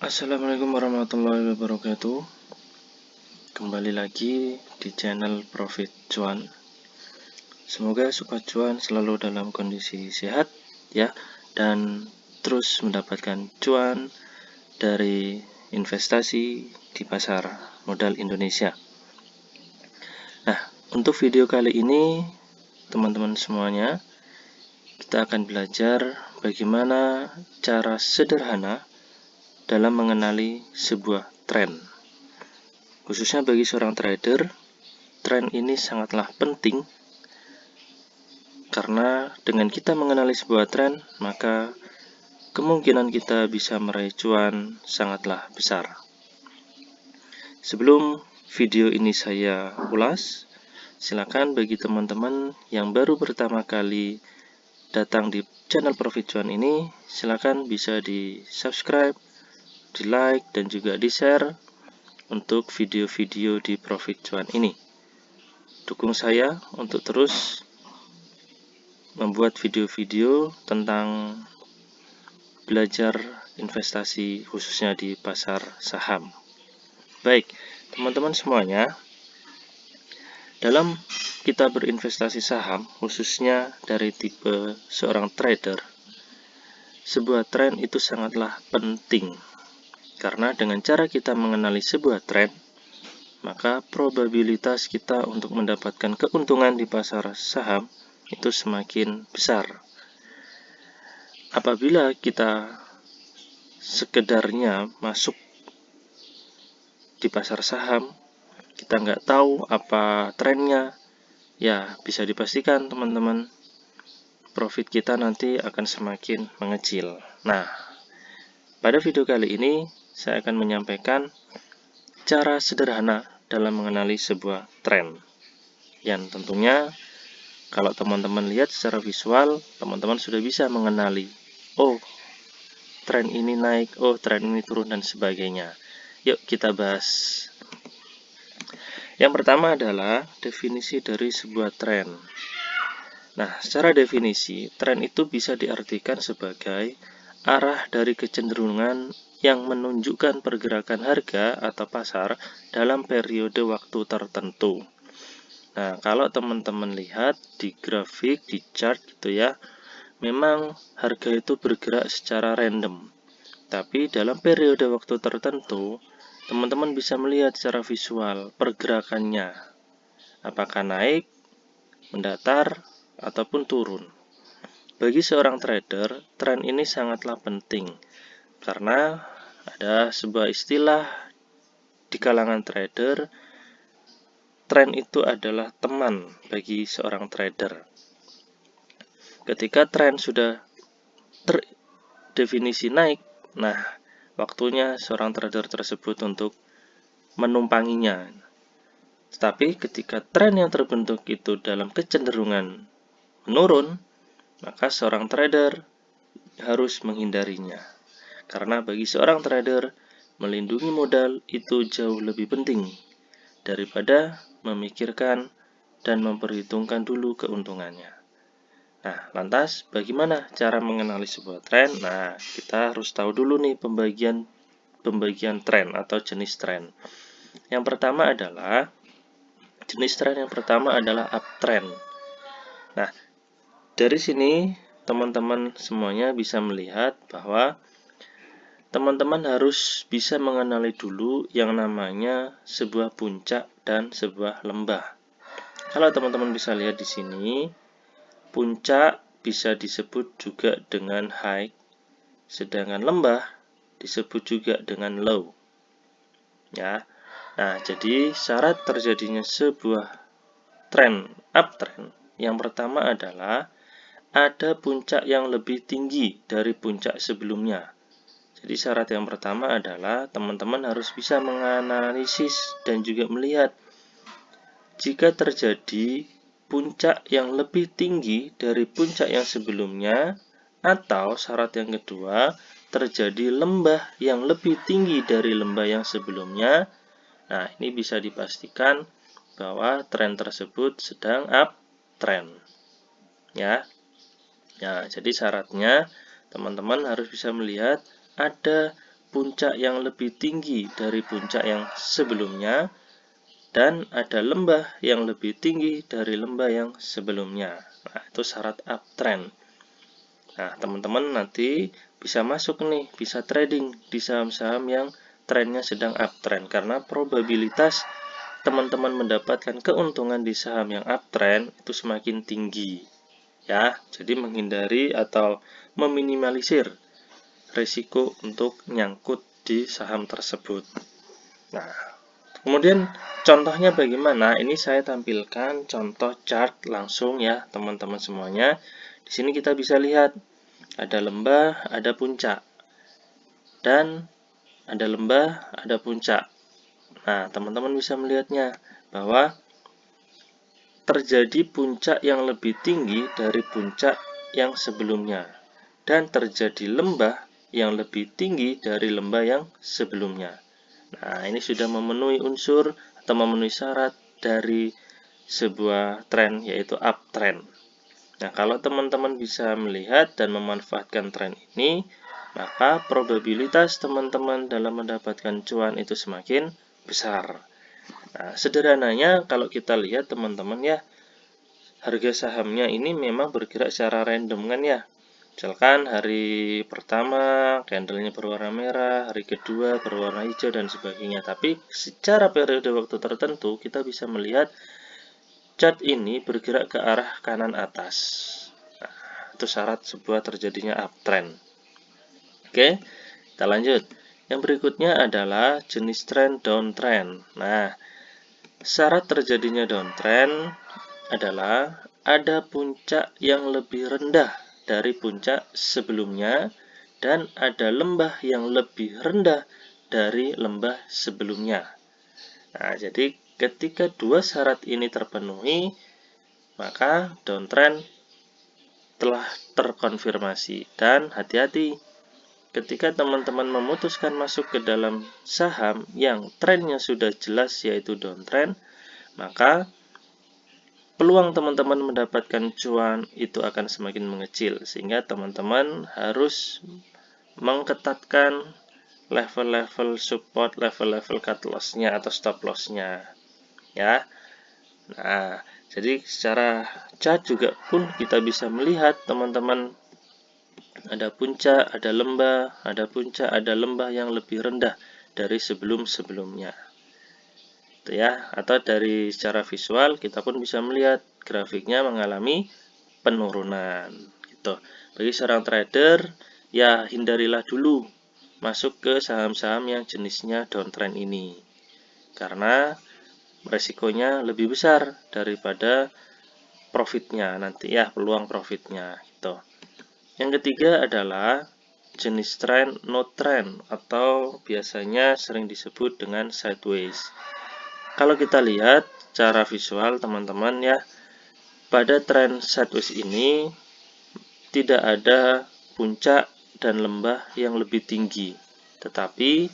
Assalamualaikum warahmatullahi wabarakatuh. Kembali lagi di channel Profit Cuan. Semoga Sobat Cuan selalu dalam kondisi sehat ya, dan terus mendapatkan cuan dari investasi di pasar modal Indonesia. Nah, untuk video kali ini teman-teman semuanya, kita akan belajar bagaimana cara sederhana dalam mengenali sebuah tren. Khususnya bagi seorang trader, tren ini sangatlah penting karena dengan kita mengenali sebuah tren, maka kemungkinan kita bisa meraih cuan sangatlah besar. Sebelum video ini saya ulas, silakan bagi teman-teman yang baru pertama kali datang di channel Profit Cuan ini, silakan bisa di subscribe, di like, dan juga di share untuk video-video di Profit Cuan ini. Dukung saya untuk terus membuat video-video tentang belajar investasi khususnya di pasar saham. Baik, teman-teman semuanya, dalam kita berinvestasi saham, khususnya dari tipe seorang trader, sebuah tren itu sangatlah penting. Karena dengan cara kita mengenali sebuah tren, maka probabilitas kita untuk mendapatkan keuntungan di pasar saham itu semakin besar. Apabila kita sekedarnya masuk di pasar saham, kita nggak tahu apa trennya, ya bisa dipastikan teman-teman, profit kita nanti akan semakin mengecil. Nah, pada video kali ini saya akan menyampaikan cara sederhana dalam mengenali sebuah tren, yang tentunya kalau teman-teman lihat secara visual, teman-teman sudah bisa mengenali, oh tren ini naik, oh tren ini turun, dan sebagainya. Yuk kita bahas. Yang pertama adalah definisi dari sebuah tren. Nah, secara definisi, tren itu bisa diartikan sebagai arah dari kecenderungan yang menunjukkan pergerakan harga atau pasar dalam periode waktu tertentu. Nah, kalau teman-teman lihat di grafik, di chart gitu ya, memang harga itu bergerak secara random. Tapi dalam periode waktu tertentu, teman-teman bisa melihat secara visual pergerakannya. Apakah naik, mendatar, ataupun turun. Bagi seorang trader, tren ini sangatlah penting. Karena ada sebuah istilah di kalangan trader, tren itu adalah teman bagi seorang trader. Ketika tren sudah terdefinisi naik, nah waktunya seorang trader tersebut untuk menumpanginya. Tetapi ketika tren yang terbentuk itu dalam kecenderungan menurun, maka seorang trader harus menghindarinya. Karena bagi seorang trader, melindungi modal itu jauh lebih penting daripada memikirkan dan memperhitungkan dulu keuntungannya. Nah, lantas bagaimana cara mengenali sebuah tren? Nah, kita harus tahu dulu nih pembagian tren atau jenis tren. Yang pertama adalah jenis tren yang pertama adalah uptrend. Nah, dari sini teman-teman semuanya bisa melihat bahwa teman-teman harus bisa mengenali dulu yang namanya sebuah puncak dan sebuah lembah. Kalau teman-teman bisa lihat di sini, puncak bisa disebut juga dengan high, sedangkan lembah disebut juga dengan low. Ya. Nah, jadi syarat terjadinya sebuah tren uptrend yang pertama adalah ada puncak yang lebih tinggi dari puncak sebelumnya. Jadi syarat yang pertama adalah teman-teman harus bisa menganalisis dan juga melihat jika terjadi puncak yang lebih tinggi dari puncak yang sebelumnya, atau syarat yang kedua terjadi lembah yang lebih tinggi dari lembah yang sebelumnya. Nah, ini bisa dipastikan bahwa tren tersebut sedang uptrend. Ya. Nah, jadi syaratnya teman-teman harus bisa melihat ada puncak yang lebih tinggi dari puncak yang sebelumnya, dan ada lembah yang lebih tinggi dari lembah yang sebelumnya. Nah, itu syarat uptrend. Nah, teman-teman nanti bisa masuk nih, bisa trading di saham-saham yang trennya sedang uptrend, karena probabilitas teman-teman mendapatkan keuntungan di saham yang uptrend itu semakin tinggi. Ya, jadi menghindari atau meminimalisir risiko untuk nyangkut di saham tersebut. Nah, kemudian contohnya bagaimana? Ini saya tampilkan contoh chart langsung ya, teman-teman semuanya. Di sini kita bisa lihat ada lembah, ada puncak. Dan ada lembah, ada puncak. Nah, teman-teman bisa melihatnya bahwa terjadi puncak yang lebih tinggi dari puncak yang sebelumnya, dan terjadi lembah yang lebih tinggi dari lembah yang sebelumnya. Nah, ini sudah memenuhi unsur atau memenuhi syarat dari sebuah tren, yaitu uptrend. Nah, kalau teman-teman bisa melihat dan memanfaatkan tren ini, maka probabilitas teman-teman dalam mendapatkan cuan itu semakin besar. Nah, sederhananya kalau kita lihat teman-teman ya, harga sahamnya ini memang bergerak secara random kan ya. Misalkan hari pertama candlenya berwarna merah, hari kedua berwarna hijau dan sebagainya. Tapi secara periode waktu tertentu kita bisa melihat chart ini bergerak ke arah kanan atas. Nah, itu syarat sebuah terjadinya uptrend. Oke, kita lanjut. Yang berikutnya adalah jenis tren downtrend. Nah, syarat terjadinya downtrend adalah ada puncak yang lebih rendah dari puncak sebelumnya, dan ada lembah yang lebih rendah dari lembah sebelumnya. Nah, jadi ketika dua syarat ini terpenuhi, maka downtrend telah terkonfirmasi. Dan hati-hati, ketika teman-teman memutuskan masuk ke dalam saham yang trennya sudah jelas yaitu downtrend, maka peluang teman-teman mendapatkan cuan itu akan semakin mengecil, sehingga teman-teman harus mengetatkan level-level support, level-level cut loss-nya atau stop loss-nya ya. Nah, jadi secara chart juga pun kita bisa melihat teman-teman ada puncak, ada lembah, ada puncak, ada lembah yang lebih rendah dari sebelum-sebelumnya. Ya, atau dari secara visual kita pun bisa melihat grafiknya mengalami penurunan gitu. Bagi seorang trader, ya hindarilah dulu masuk ke saham-saham yang jenisnya downtrend ini, karena resikonya lebih besar daripada profitnya nanti ya, peluang profitnya gitu. Yang ketiga adalah jenis trend no trend, atau biasanya sering disebut dengan sideways. Kalau kita lihat secara visual teman-teman ya, pada tren sideways ini tidak ada puncak dan lembah yang lebih tinggi, tetapi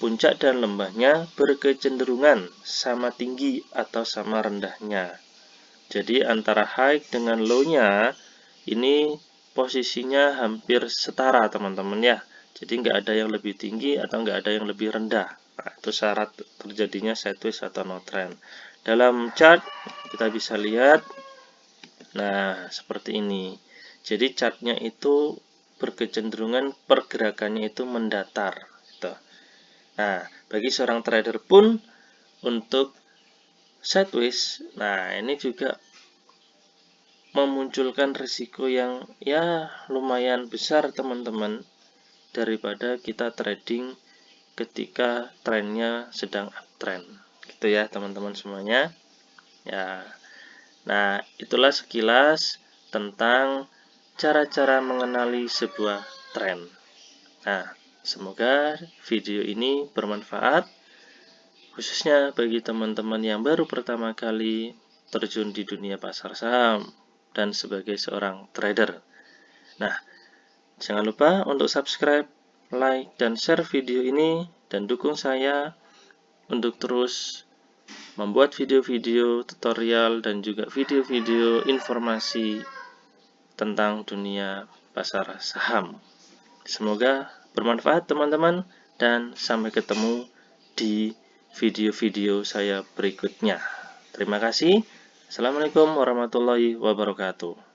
puncak dan lembahnya berkecenderungan sama tinggi atau sama rendahnya. Jadi antara high dengan low-nya ini posisinya hampir setara teman-teman ya. Jadi nggak ada yang lebih tinggi atau nggak ada yang lebih rendah. Nah, itu syarat terjadinya sideways atau no trend. Dalam chart kita bisa lihat, nah seperti ini. Jadi chartnya itu berkecenderungan pergerakannya itu mendatar gitu. Nah, bagi seorang trader pun untuk sideways, nah ini juga memunculkan risiko yang ya lumayan besar teman-teman, daripada kita trading ketika trennya sedang uptrend gitu ya teman-teman semuanya ya. Nah, itulah sekilas tentang cara-cara mengenali sebuah tren. Nah, semoga video ini bermanfaat, khususnya bagi teman-teman yang baru pertama kali terjun di dunia pasar saham dan sebagai seorang trader. Nah, jangan lupa untuk subscribe, like, dan share video ini, dan dukung saya untuk terus membuat video-video tutorial dan juga video-video informasi tentang dunia pasar saham. Semoga bermanfaat teman-teman. dan sampai ketemu di video-video saya berikutnya. Terima kasih. Assalamualaikum warahmatullahi wabarakatuh.